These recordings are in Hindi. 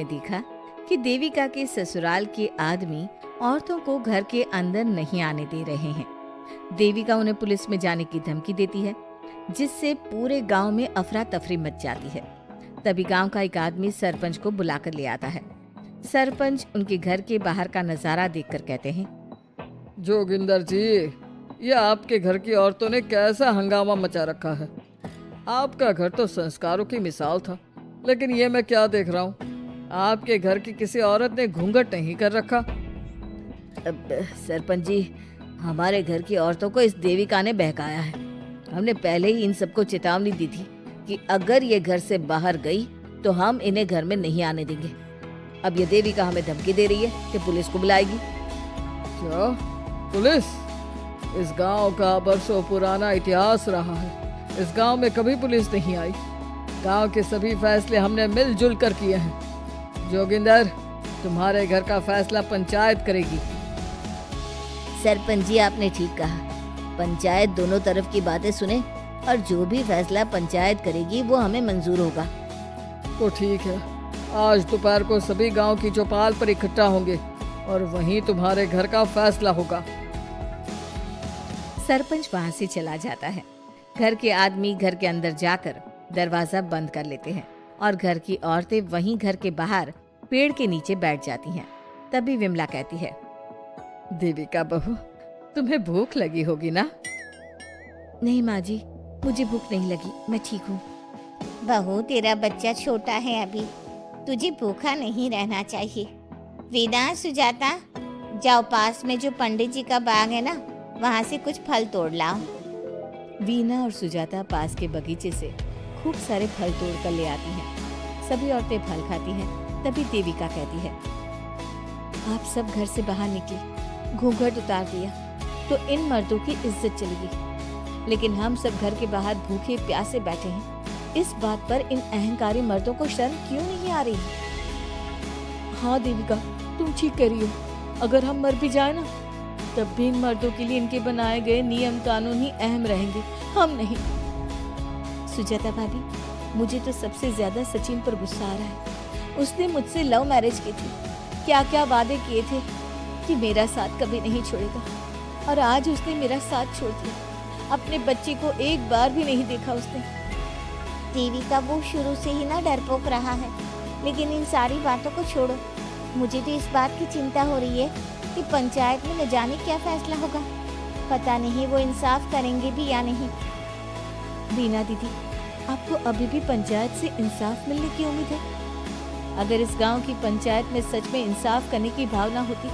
ने देखा कि देविका के ससुराल के आदमी औरतों को घर के अंदर नहीं आने दे रहे हैं। देविका उन्हें पुलिस में जाने की धमकी देती है, जिससे पूरे गांव में अफरा तफरी मच जाती है। तभी गांव का एक आदमी सरपंच को बुलाकर ले आता है। सरपंच उनके घर के बाहर का नजारा देखकर कहते हैं, जोगिंदर जी, ये आपके घर की औरतों ने कैसा हंगामा मचा रखा है। आपका घर तो संस्कारों की मिसाल था, लेकिन ये मैं क्या देख रहा हूँ, आपके घर की किसी औरत ने घूंघट नहीं कर रखा। अब सरपंच जी, हमारे घर की औरतों को इस देविका ने बहकाया है। हमने पहले ही इन सबको चेतावनी दी थी कि अगर ये घर से बाहर गई तो हम इन्हें घर में नहीं आने देंगे। अब ये देविका हमें धमकी दे रही है कि पुलिस को बुलाएगी। क्या पुलिस? इस गांव का बरसों पुराना इतिहास रहा है। इस गांव में कभी पुलिस नहीं आई। गांव के सभी फैसले हमने मिलजुल कर किए हैं। जोगिंदर, तुम्हारे घर का फैसला पंचायत करेगी। सरपंच जी, आपने ठीक कहा। पंचायत दोनों तरफ की बातें सुने और जो भी फैसला पंचायत करेगी वो हमें मंजूर होगा। तो ठीक है, आज दोपहर को सभी गांव की चौपाल पर इकट्ठा होंगे और वहीं तुम्हारे घर का फैसला होगा। सरपंच वहां से चला जाता है। घर के आदमी घर के अंदर जाकर दरवाजा बंद कर लेते हैं और घर की औरतें वहीं घर के बाहर पेड़ के नीचे बैठ जाती हैं। तभी विमला कहती है, देविका बहू, तुम्हें भूख लगी होगी ना? नहीं माँ जी, मुझे भूख नहीं लगी, मैं ठीक हूँ। बहू, तेरा बच्चा छोटा है अभी, तुझे भूखा नहीं रहना चाहिए। वीना, सुजाता, जाओ पास में जो पंडित जी का बाग है ना, वहाँ से कुछ फल तोड़ लाओ। वीना और सुजाता पास के बगीचे से खूब सारे फल तोड़ कर ले आती हैं। सभी औरतें फल खाती हैं। तभी देविका कहती है, आप सब घर से बाहर निकले, घूंघट उतार दिया तो इन मर्दों की इज्जत चलेगी, लेकिन हम सब घर के बाहर भूखे प्यासे बैठे हैं। इस बात पर इन अहंकारी मर्दों को शर्म क्यों नहीं आ रही? हाँ देविका, तुम ठीक कह रही हो। अगर हम मर भी जाए ना, तब भी इन मर्दों के लिए इनके बनाए गए नियम कानून ही अहम रहेंगे, हम नहीं। सुजाता भाभी, मुझे तो सबसे ज्यादा सचिन पर गुस्सा आ रहा है। उसने मुझसे लव मैरिज की थी, क्या क्या वादे किए थे कि मेरा साथ कभी नहीं छोड़ेगा, और आज उसने मेरा साथ छोड़ दिया। अपने बच्चे को एक बार भी नहीं देखा उसने। देविका, वो शुरू से ही ना डरपोक रहा है, लेकिन इन सारी बातों को छोड़ो। मुझे तो इस बात की चिंता हो रही है कि पंचायत में न जाने क्या फैसला होगा। पता नहीं वो इंसाफ करेंगे भी या नहीं। बीना दीदी, आपको अभी भी पंचायत से इंसाफ मिलने की उम्मीद है? अगर इस गांव की पंचायत में सच में इंसाफ करने की भावना होती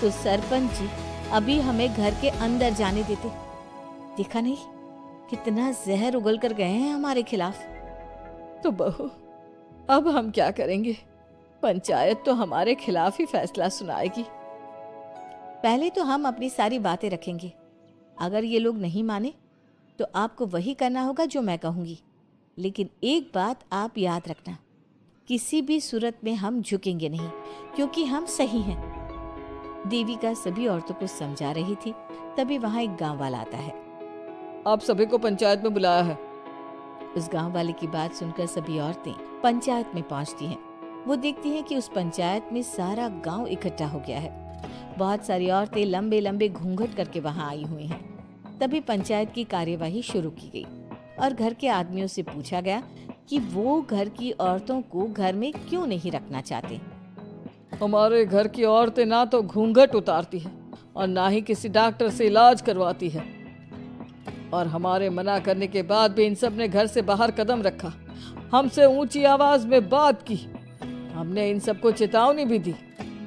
तो सरपंच जी अभी हमें घर के अंदर जाने देते। देखा नहीं कितना जहर उगल कर गए हैं हमारे खिलाफ। तो बहू, अब हम क्या करेंगे? पंचायत तो हमारे खिलाफ ही फैसला सुनाएगी। पहले तो हम अपनी सारी बातें रखेंगे। अगर ये लोग नहीं माने तो आपको वही करना होगा जो मैं कहूंगी। लेकिन एक बात आप याद रखना, किसी भी सूरत में हम झुकेंगे नहीं, क्योंकि हम सही हैं। देविका सभी औरतों को समझा रही थी। तभी वहां एक गांव वाला आता है। आप सभी को पंचायत में बुलाया है। उस गांव वाले की बात सुनकर सभी औरतें पंचायत में पहुंचती हैं। वो देखती हैं कि उस पंचायत में सारा गांव इकट्ठा हो गया है। बहुत सारी औरतें लंबे लंबे घूंघट करके वहां आई हुई हैं। तभी पंचायत की कार्यवाही शुरू की गई और घर के आदमियों से पूछा गया कि वो घर की औरतों को घर में क्यों नहीं रखना चाहते। हमारे घर की औरतें ना तो घूंघट उतारती है और ना ही किसी डॉक्टर से इलाज करवाती है, और हमारे मना करने के बाद भी इन सब ने घर से बाहर कदम रखा, हमसे ऊंची आवाज में बात की। हमने इन सबको चेतावनी भी दी,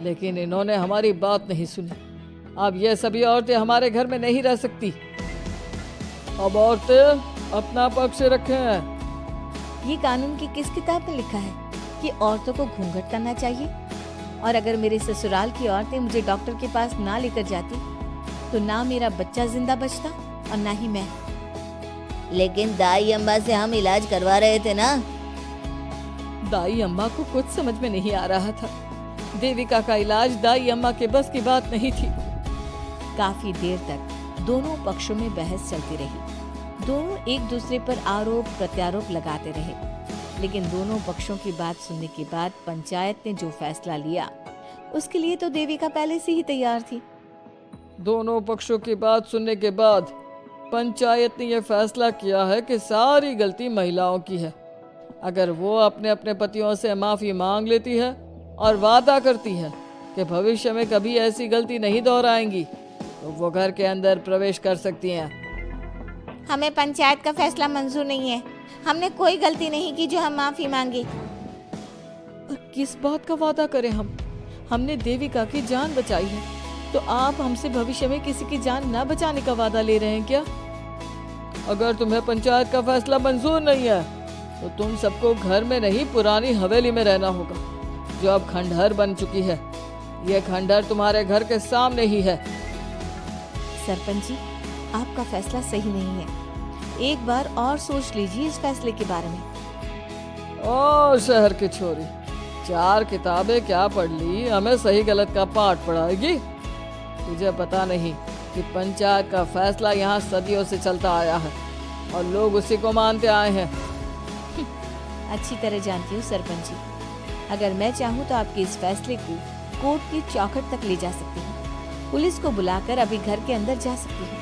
लेकिन इन्होंने हमारी बात नहीं सुनी। अब ये सभी औरतें हमारे घर में नहीं रह सकती। अब औरतें अपना पक्ष रखें। ये कानून की किस किताब में लिखा है कि औरतों को घूंघट करना चाहिए? और अगर मेरे ससुराल की औरतें मुझे डॉक्टर के पास ना लेकर जाती तो ना मेरा बच्चा जिंदा बचता और ना ही मैं। लेकिन दाई अम्बा से हम इलाज करवा रहे थे ना। दाई अम्मा को कुछ समझ में नहीं आ रहा था। देविका का इलाज दाई अम्मा के बस की बात नहीं थी। काफी देर तक दोनों पक्षों में बहस चलती रही। दोनों एक दूसरे पर आरोप प्रत्यारोप लगाते रहे, लेकिन दोनों पक्षों की बात सुनने के बाद पंचायत ने जो फैसला लिया उसके लिए तो देविका पहले से ही तैयार थी। दोनों पक्षों की बात सुनने के बाद पंचायत ने यह फैसला किया है कि सारी गलती महिलाओं की है। अगर वो अपने अपने पतियों से माफी मांग लेती है और वादा करती है कि भविष्य में कभी ऐसी गलती नहीं दोहराएंगी तो वो घर के अंदर प्रवेश कर सकती हैं। हमें पंचायत का फैसला मंजूर नहीं है। हमने कोई गलती नहीं की जो हम माफी मांगे। और किस बात का वादा करें हम? हमने देविका की जान बचाई है, तो आप हमसे भविष्य में किसी की जान न बचाने का वादा ले रहे हैं क्या? अगर तुम्हें पंचायत का फैसला मंजूर नहीं है तो तुम सबको घर में नहीं पुरानी हवेली में रहना होगा, जो अब खंडहर बन चुकी है। यह खंडहर तुम्हारे घर के सामने ही है। सरपंच जी, आपका फैसला सही नहीं है। एक बार और सोच लीजिए इस फैसले के बारे में। ओ शहर की छोरी, 4 किताबें क्या पढ़ ली, हमें सही गलत का पाठ पढ़ाएगी? तुझे पता नहीं कि पंचायत का फैसला यहाँ सदियों से चलता आया है और लोग उसी को मानते आए हैं। अच्छी तरह जानती हूँ सरपंच जी, अगर मैं चाहूँ तो आपके इस फैसले को कोर्ट की चौखट तक ले जा सकती हूँ। पुलिस को बुलाकर अभी घर के अंदर जा सकती हूँ।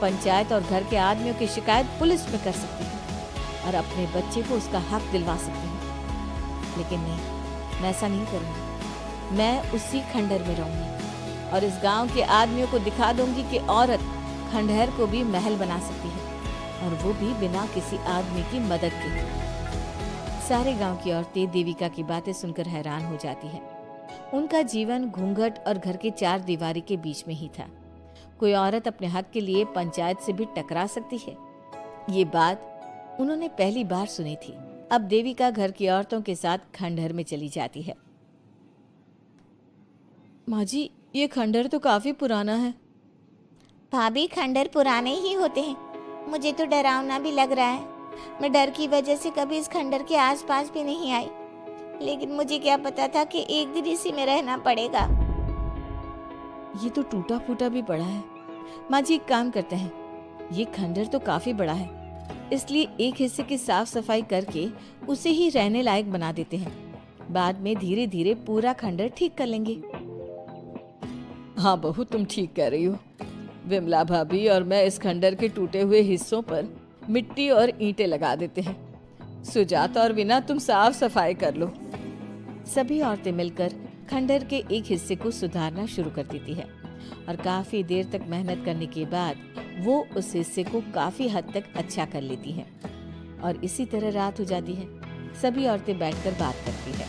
पंचायत और घर के आदमियों की शिकायत पुलिस में कर सकती हूँ और अपने बच्चे को उसका हक दिलवा सकती हूँ। लेकिन नहीं, मैं ऐसा नहीं करूँगी। मैं उसी खंडहर में रहूंगी और इस गांव के आदमियों को दिखा दूंगी कि औरत खंडहर को भी महल बना सकती है, और वो भी बिना किसी आदमी की मदद के। सारे गांव की औरतें देविका की बातें सुनकर हैरान हो जाती हैं। उनका जीवन घूंघट और घर के 4 दीवारी के बीच में ही था। कोई औरत अपने हक के लिए पंचायत से भी टकरा सकती है, ये बात उन्होंने पहली बार सुनी थी। अब देविका घर की औरतों के साथ खंडहर में चली जाती है। माँ जी, ये खंडहर तो काफी पुराना है। भाभी, खंडहर पुराने ही होते हैं। मुझे तो डरावना भी लग रहा है। मैं डर की वजह से कभी इस खंडहर के आसपास भी नहीं आई, लेकिन मुझे क्या पता था कि एक दिन इसी में रहना पड़ेगा। ये तो टूटा फूटा भी पड़ा है। माँ जी, एक काम करते हैं, ये खंडहर तो काफी बड़ा है, इसलिए एक हिस्से की साफ सफाई करके उसे ही रहने लायक बना देते हैं। बाद में धीरे धीरे पूरा खंडहर ठीक कर लेंगे। हाँ बहू, तुम ठीक कह रही हो। विमला भाभी और मैं इस खंडहर के टूटे हुए हिस्सों पर मिट्टी और ईंटें लगा देते हैं। सुजाता और वीना, तुम साफ सफाई कर लो। सभी औरतें मिलकर खंडहर के एक हिस्से को सुधारना शुरू कर देती है और काफी देर तक मेहनत करने के बाद वो उस हिस्से को काफी हद तक अच्छा कर लेती है। और इसी तरह रात हो जाती है। सभी औरतें बैठकर बात करती है।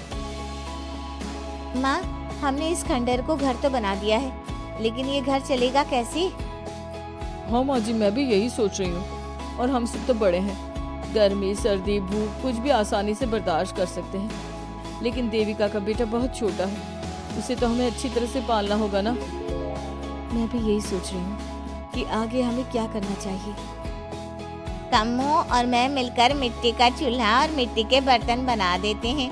माँ, हमने इस खंडहर को घर तो बना दिया है, लेकिन ये घर चलेगा कैसे? हाँ माँ जी, मैं भी यही सोच रही हूँ। और हम सब तो बड़े हैं, गर्मी सर्दी भूख कुछ भी आसानी से बर्दाश्त कर सकते हैं, लेकिन देविका का बेटा बहुत छोटा है, उसे तो हमें अच्छी तरह से पालना होगा ना। मैं भी यही सोच रही हूँ कि आगे हमें क्या करना चाहिए। कम्मो और मैं मिलकर मिट्टी का चूल्हा और मिट्टी के बर्तन बना देते हैं।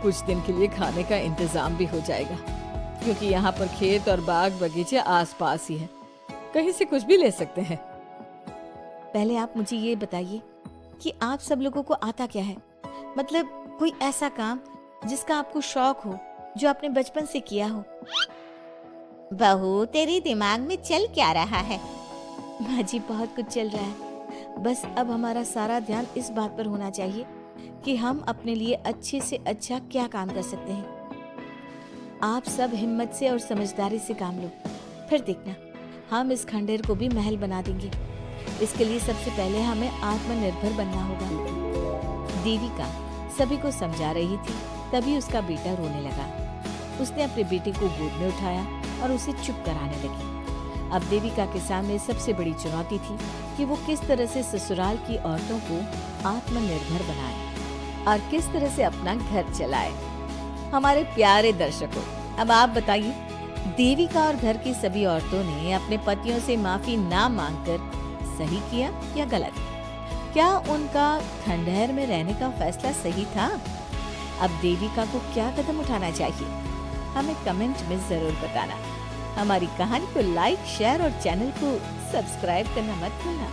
कुछ दिन के लिए खाने का इंतजाम भी हो जाएगा, क्योंकि यहाँ पर खेत और बाग बगीचे आसपास ही हैं, कहीं से कुछ भी ले सकते हैं। पहले आप मुझे ये बताइए कि आप सब लोगों को आता क्या है? मतलब कोई ऐसा काम जिसका आपको शौक हो, जो आपने बचपन से किया हो। बहू, तेरे दिमाग में चल क्या रहा है? माँ जी, बहुत कुछ चल रहा है। बस अब हमारा सारा ध्यान इस बात पर होना चाहिए कि हम अपने लिए अच्छे से अच्छा क्या काम कर सकते हैं। आप सब हिम्मत से और समझदारी से काम लो, फिर देखना हम इस खंडहर को भी महल बना देंगे। इसके लिए सबसे पहले हमें आत्मनिर्भर बनना होगा। देविका सभी को समझा रही थी, तभी उसका बेटा रोने लगा। उसने अपने बेटे को गोद में उठाया और उसे चुप कराने लगी। अब देविका के सामने सबसे बड़ी चुनौती थी कि वो किस तरह से ससुराल की औरतों को आत्मनिर्भर बनाए और किस तरह से अपना घर चलाए। हमारे प्यारे दर्शकों, अब आप बताइए, देविका और घर की सभी औरतों ने अपने पतियों से माफी ना मांगकर सही किया या गलत? क्या उनका खंडहर में रहने का फैसला सही था? अब देविका को क्या कदम उठाना चाहिए? हमें कमेंट में जरूर बताना। हमारी कहानी को लाइक, शेयर और चैनल को सब्सक्राइब करना मत भूलना।